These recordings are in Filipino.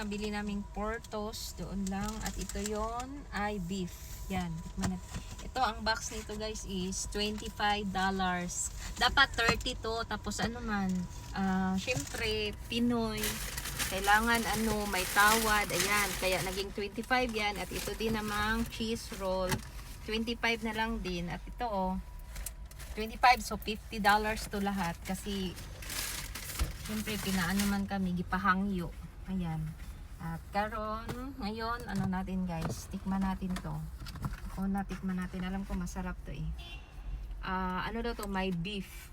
nabili naming portos doon lang. At ito yon ay beef. Yan. Ito, ang box nito guys is $25. Dapat 30 to. Tapos ano man, syempre, Pinoy. Kailangan may tawad. Ayan. Kaya naging 25 yan. At ito din namang cheese roll. 25 na lang din. At ito 25. So, $50 to lahat. Kasi, syempre, pinaano man kami. Gipahangyo. Ayan. At karon ngayon, natin guys. Tikman natin to. Natikman natin. Alam ko masarap to eh. Ano daw to? May beef.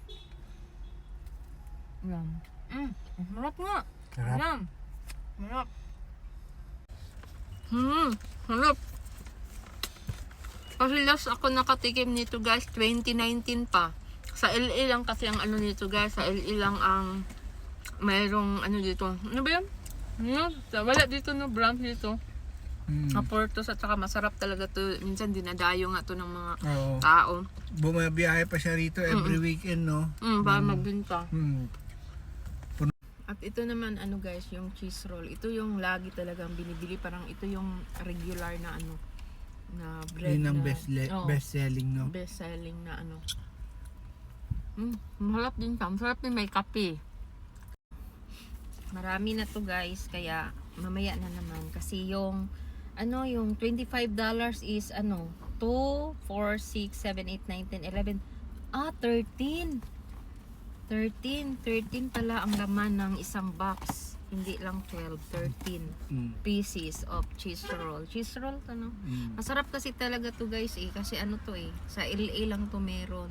Ayan. Masarap nga. Ayan. Masarap. Masarap. Kasi last ako nakatikim nito guys, 2019 pa. Sa LA lang kasi ang nito guys. Sa LA lang ang mayroong dito. Ano ba yun? Wala dito brand dito. Portos at saka masarap talaga to. Minsan dinadayo nga to ng mga tao. Bumabiyahe pa siya rito every weekend, no? Para magbenta. At ito naman guys, yung cheese roll. Ito yung lagi talagang binibili. Parang ito yung regular na na bread. Yun ang na best selling, no? Best selling na Masarap din siya. Masarap din, may kape. Marami na to guys, kaya mamaya na naman. Kasi yung yung $25 is 2, 4, 6, 7, 8, 9, 10, 11. 13. 13 pala ang laman ng isang box. Hindi lang 12, 13 pieces of cheese roll. Cheese roll to, no? Masarap kasi talaga to guys eh. Kasi to eh. Sa LA lang to meron.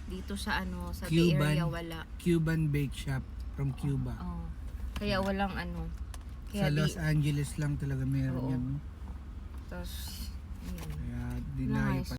Dito sa sa Bay Area wala. Cuban bake shop from Cuba. Kaya walang Kaya sa Los Angeles lang talaga meron yan. Tapos, Kaya dinayo pa.